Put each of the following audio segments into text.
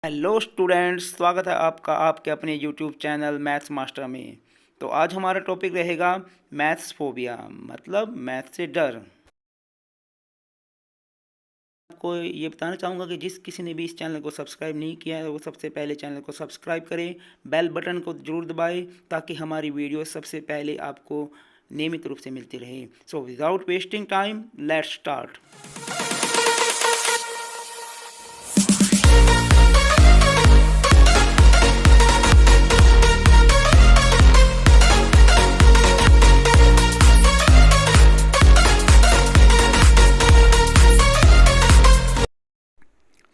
Hello students, स्वागत है आपका आपके अपने यूट्यूब चैनल मैथ्स मास्टर में। तो आज हमारा टॉपिक रहेगा मैथ्स फोबिया, मतलब मैथ से डर। आपको ये बताना चाहूँगा कि जिस किसी ने भी इस चैनल को सब्सक्राइब नहीं किया है वो सबसे पहले चैनल को सब्सक्राइब करें, बेल बटन को जरूर दबाएं ताकि हमारी वीडियो सबसे पहले आपको नियमित रूप से मिलती रहे। So without wasting time let's start.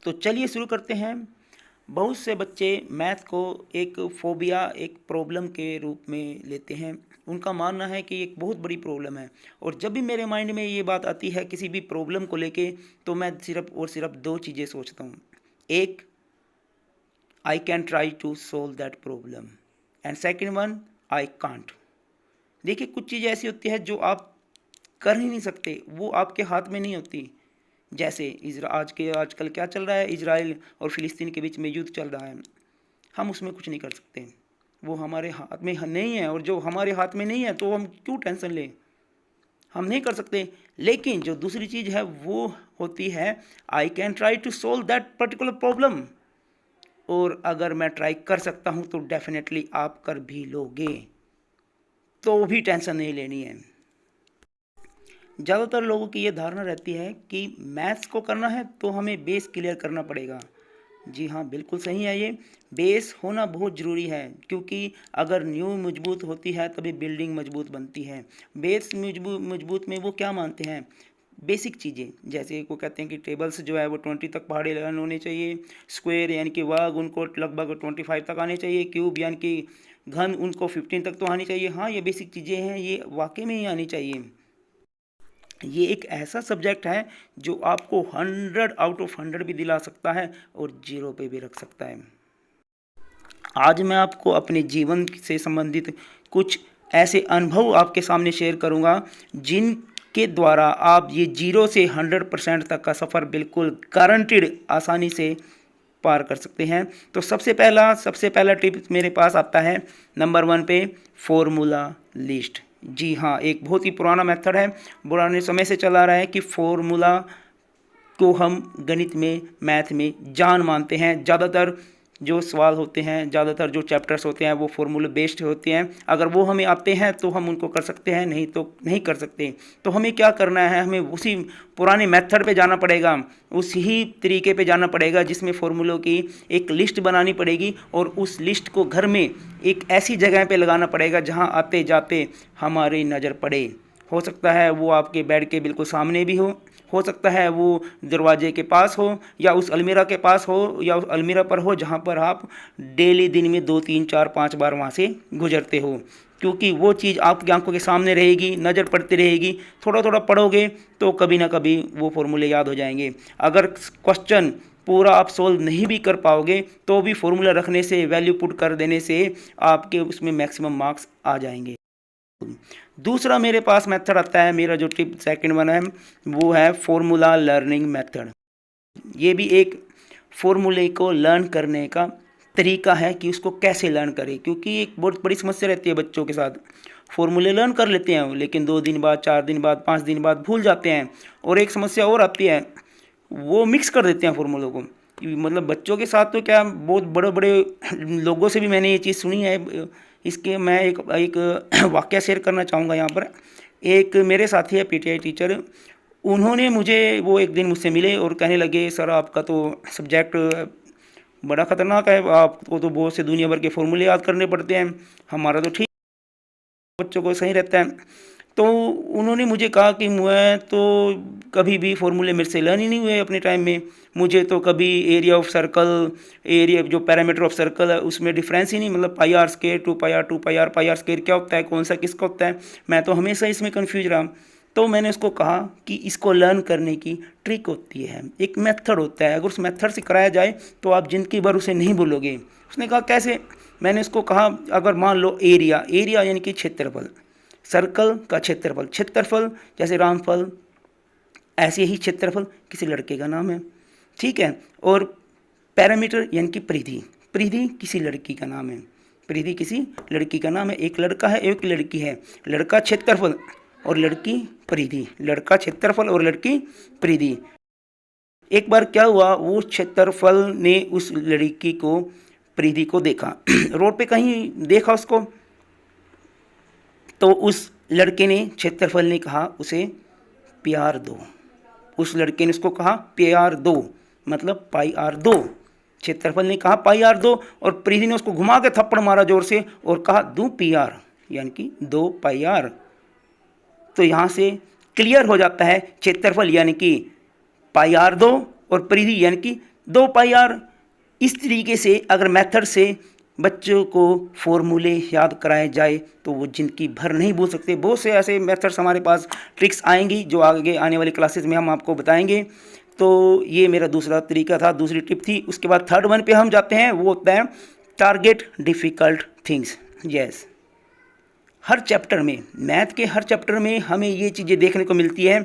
तो चलिए शुरू करते हैं। बहुत से बच्चे मैथ को एक फोबिया, एक प्रॉब्लम के रूप में लेते हैं। उनका मानना है कि एक बहुत बड़ी प्रॉब्लम है, और जब भी मेरे माइंड में ये बात आती है किसी भी प्रॉब्लम को लेके, तो मैं सिर्फ और सिर्फ दो चीज़ें सोचता हूँ। एक, I can try to solve that problem, and second one, I can't. देखिए, कुछ चीज़ें ऐसी होती है जो आप कर ही नहीं सकते, वो आपके हाथ में नहीं होती। जैसे आजकल क्या चल रहा है, इजराइल और फ़िलिस्तीन के बीच में युद्ध चल रहा है। हम उसमें कुछ नहीं कर सकते, वो हमारे हाथ में नहीं है, और जो हमारे हाथ में नहीं है तो हम क्यों टेंशन लें, हम नहीं कर सकते। लेकिन जो दूसरी चीज़ है वो होती है I can try to solve that particular problem, और अगर मैं ट्राई कर सकता हूँ तो डेफिनेटली आप कर भी लोगे, तो भी टेंशन नहीं लेनी है। ज़्यादातर लोगों की ये धारणा रहती है कि मैथ्स को करना है तो हमें बेस क्लियर करना पड़ेगा। जी हाँ, बिल्कुल सही है, ये बेस होना बहुत ज़रूरी है, क्योंकि अगर नींव मजबूत होती है तभी बिल्डिंग मजबूत बनती है। बेस मजबूत में वो क्या मानते हैं, बेसिक चीज़ें, जैसे वो कहते हैं कि टेबल्स जो है वो 20 तक पहाड़ी लर्न होने चाहिए, स्क्वायर यानी कि वर्ग उनको लगभग 25 तक आने चाहिए, क्यूब यानी कि घन उनको 15 तक तो आनी चाहिए। हाँ, ये बेसिक चीज़ें हैं, ये वाकई में ही आनी चाहिए। ये एक ऐसा सब्जेक्ट है जो आपको 100 आउट ऑफ 100 भी दिला सकता है और 0 पे भी रख सकता है। आज मैं आपको अपने जीवन से संबंधित कुछ ऐसे अनुभव आपके सामने शेयर करूंगा जिनके द्वारा आप ये 0 से 100% तक का सफ़र बिल्कुल गारंटीड आसानी से पार कर सकते हैं। तो सबसे पहला टिप मेरे पास आता है नंबर 1 पे, फॉर्मूला लिस्ट। जी हाँ, एक बहुत ही पुराना मेथड है, पुराने समय से चला रहा है कि फॉर्मूला को हम गणित में, मैथ में जान मानते हैं। ज़्यादातर जो सवाल होते हैं, ज़्यादातर जो चैप्टर्स होते हैं वो फॉर्मूला बेस्ड होते हैं। अगर वो हमें आते हैं तो हम उनको कर सकते हैं, नहीं तो नहीं कर सकते। तो हमें क्या करना है, हमें उसी पुराने मेथड पे जाना पड़ेगा, उसी तरीके पे जाना पड़ेगा जिसमें फॉर्मूलों की एक लिस्ट बनानी पड़ेगी, और उस लिस्ट को घर में एक ऐसी जगह पे लगाना पड़ेगा जहाँ आते जाते हमारी नज़र पड़े। हो सकता है वो आपके बेड के बिल्कुल सामने भी हो सकता है वो दरवाजे के पास हो, या उस अलमीरा के पास हो, या उस अलमीरा पर हो जहाँ पर आप डेली दिन में 2 3 4 5 बार वहाँ से गुजरते हो, क्योंकि वो चीज़ आपकी आंखों के सामने रहेगी, नज़र पड़ती रहेगी। थोड़ा थोड़ा पढ़ोगे तो कभी ना कभी वो फॉर्मूले याद हो जाएंगे। अगर क्वेश्चन पूरा आप सोल्व नहीं भी कर पाओगे तो भी फॉर्मूला रखने से, वैल्यू पुट कर देने से आपके उसमें मैक्सिमम मार्क्स आ जाएंगे। दूसरा मेरे पास मेथड आता है, मेरा जो टिप सेकंड वन है वो है फॉर्मूला लर्निंग मेथड। ये भी एक फॉर्मूले को लर्न करने का तरीका है कि उसको कैसे लर्न करें, क्योंकि एक बहुत बड़ी समस्या रहती है बच्चों के साथ। फॉर्मूले लर्न कर लेते हैं लेकिन 2 दिन बाद, 4 दिन बाद, 5 दिन बाद भूल जाते हैं। और एक समस्या और आती है, वो मिक्स कर देते हैं फॉर्मूलों को। मतलब बच्चों के साथ तो क्या, बहुत बड़े बड़े लोगों से भी मैंने ये चीज़ सुनी है। इसके मैं एक वाक़या शेयर करना चाहूँगा यहाँ पर। एक मेरे साथी है, पीटीआई टीचर, उन्होंने मुझे, वो एक दिन मुझसे मिले और कहने लगे, सर आपका तो सब्जेक्ट बड़ा ख़तरनाक है, आपको तो बहुत से दुनिया भर के फॉर्मूले याद करने पड़ते हैं, हमारा तो ठीक बच्चों को सही रहता है। तो उन्होंने मुझे कहा कि मैं तो कभी भी फॉर्मूले मेरे से लर्न ही नहीं हुए अपने टाइम में। मुझे तो कभी एरिया ऑफ सर्कल, एरिया जो पैरामीटर ऑफ सर्कल है उसमें डिफरेंस ही नहीं, मतलब pi r square, 2 pi r, 2 pi r, pi r square क्या होता है, कौन सा किसका होता है, मैं तो हमेशा इसमें कन्फ्यूज रहा। तो मैंने उसको कहा कि इसको लर्न करने की ट्रिक होती है, एक मेथड होता है, अगर उस मेथड से कराया जाए तो आप जिंदगी भर उसे नहीं भूलोगे। उसने कहा कैसे? मैंने उसको कहा, अगर मान लो एरिया, एरिया यानी कि क्षेत्रफल, सर्कल का क्षेत्रफल, क्षेत्रफल जैसे रामफल, ऐसे ही क्षेत्रफल किसी लड़के का नाम है, ठीक है। और पैरामीटर यानी कि परिधि। परिधि किसी लड़की का नाम है, परिधि किसी लड़की का नाम है। एक लड़का है, एक लड़की है। लड़का क्षेत्रफल और लड़की परिधि, लड़का क्षेत्रफल और लड़की परिधि। एक बार क्या हुआ, वो क्षेत्रफल ने उस लड़की को परिधि को देखा रोड पे कहीं देखा उसको, तो उस लड़के ने, क्षेत्रफल ने कहा उसे प्यार दो। उस लड़के ने उसको कहा प्यार दो, मतलब पाई आर दो। क्षेत्रफल ने कहा पाई आर दो और परिधि ने उसको घुमा के थप्पड़ मारा जोर से और कहा दो पी आर, यानी कि 2 पाई आर। तो यहाँ से क्लियर हो जाता है क्षेत्रफल यानी कि पाई आर 2 और परिधि यानी कि 2 पाई आर। इस तरीके से अगर मेथड से बच्चों को फॉर्मूले याद कराए जाए तो वो जिंदगी भर नहीं भूल सकते। बहुत से ऐसे मेथड्स हमारे पास, ट्रिक्स आएंगी जो आगे आने वाली क्लासेस में हम आपको बताएंगे। तो ये मेरा दूसरा तरीका था, दूसरी टिप थी। उसके बाद थर्ड वन पे हम जाते हैं, वो होता है टारगेट डिफ़िकल्ट थिंग्स। यस, हर चैप्टर में, मैथ के हर चैप्टर में हमें ये चीज़ें देखने को मिलती है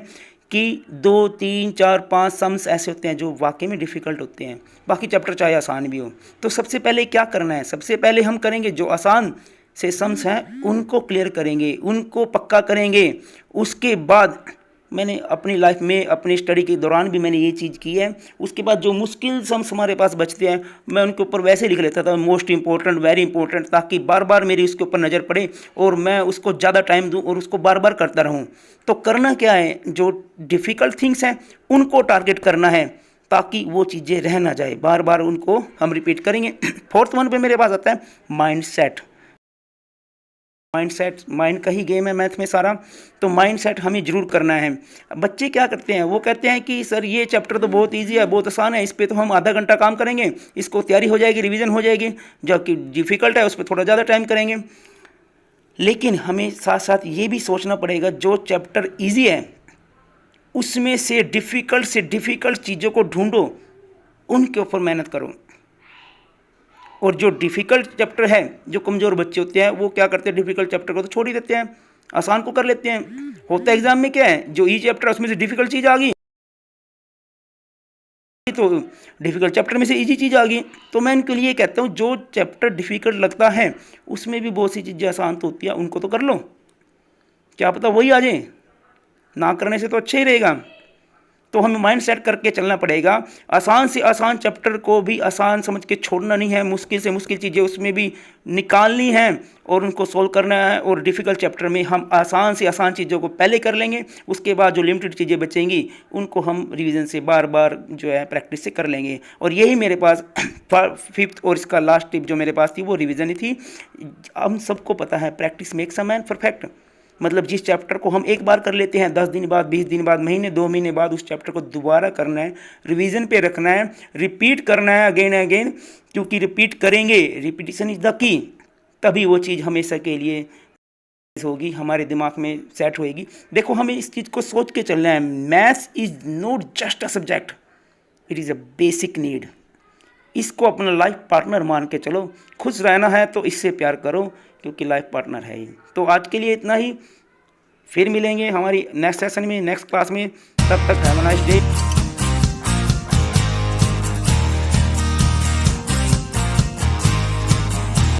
कि 2, 3, 4, 5 सम्स ऐसे होते हैं जो वाकई में डिफ़िकल्ट होते हैं, बाकी चैप्टर चाहे आसान भी हो। तो सबसे पहले क्या करना है, सबसे पहले हम करेंगे जो आसान से सम्स हैं उनको क्लियर करेंगे, उनको पक्का करेंगे। उसके बाद मैंने अपनी लाइफ में, अपनी स्टडी के दौरान भी मैंने ये चीज़ की है। उसके बाद जो मुश्किल सम्स हमारे पास बचते हैं मैं उनके ऊपर वैसे लिख लेता था, मोस्ट इंपॉर्टेंट, वेरी इंपॉर्टेंट, ताकि बार बार मेरी उसके ऊपर नज़र पड़े और मैं उसको ज़्यादा टाइम दूं और उसको बार बार करता रहूं। तो करना क्या है, जो डिफ़िकल्ट थिंग्स हैं उनको टारगेट करना है ताकि वो चीज़ें रह ना जाए, बार बार उनको हम रिपीट करेंगे। फोर्थ वन पे मेरे पास आता है mind set. Mind set, mind का ही गेम है मैथ में सारा। तो माइंड सेट हमें जरूर करना है। बच्चे क्या करते हैं, वो कहते हैं कि सर ये चैप्टर तो बहुत इजी है, बहुत आसान है, इस पे तो हम आधा घंटा काम करेंगे, इसको तैयारी हो जाएगी, रिवीजन हो जाएगी। जबकि डिफ़िकल्ट है उस पर थोड़ा ज़्यादा टाइम करेंगे। लेकिन हमें साथ साथ ये भी सोचना पड़ेगा, जो चैप्टर ईजी है उसमें से डिफ़िकल्ट चीज़ों को ढूंढो, उनके ऊपर मेहनत करो। और जो डिफ़िकल्ट चैप्टर है, जो कमज़ोर बच्चे होते हैं वो क्या करते हैं, डिफ़िकल्ट चैप्टर को तो छोड़ ही देते हैं, आसान को कर लेते हैं। होता है एग्जाम में क्या है, जो ई चैप्टर है उसमें से डिफ़िकल्ट चीज़ आ गई तो डिफ़िकल्ट चैप्टर में से इजी चीज़ आ गई। तो मैं इनके लिए कहता हूँ जो चैप्टर डिफ़िकल्ट लगता है उसमें भी बहुत सी चीज़ें आसान तो होती है, उनको तो कर लो, क्या पता वही आ जाए, ना करने से तो अच्छा ही रहेगा। तो हमें माइंड सेट करके चलना पड़ेगा। आसान से आसान चैप्टर को भी आसान समझ के छोड़ना नहीं है, मुश्किल से मुश्किल चीज़ें उसमें भी निकालनी है और उनको सोल्व करना है। और डिफ़िकल्ट चैप्टर में हम आसान से आसान चीज़ों को पहले कर लेंगे, उसके बाद जो लिमिटेड चीज़ें बचेंगी उनको हम रिवीजन से बार बार जो है प्रैक्टिस से कर लेंगे। और यही मेरे पास फिफ्थ और इसका लास्ट टिप जो मेरे पास थी वो रिवीजन ही थी। हम सबको पता है practice makes a man perfect. मतलब जिस चैप्टर को हम एक बार कर लेते हैं, 10 दिन बाद, 20 दिन बाद, महीने 2 महीने बाद उस चैप्टर को दोबारा करना है, रिवीजन पे रखना है, रिपीट करना है अगेन अगेन, क्योंकि रिपीट करेंगे, रिपीटिशन इज़ द की, तभी वो चीज़ हमेशा के लिए होगी, हमारे दिमाग में सेट होएगी। देखो हमें इस चीज़ को सोच के चलना है, maths is not just a subject, it is a basic need. इसको अपना लाइफ पार्टनर मान के चलो। खुश रहना है तो इससे प्यार करो, क्योंकि लाइफ पार्टनर है ही। तो आज के लिए इतना ही, फिर मिलेंगे हमारी नेक्स्ट सेशन में, नेक्स्ट क्लास में। तब तक हैव अ नाइस डे।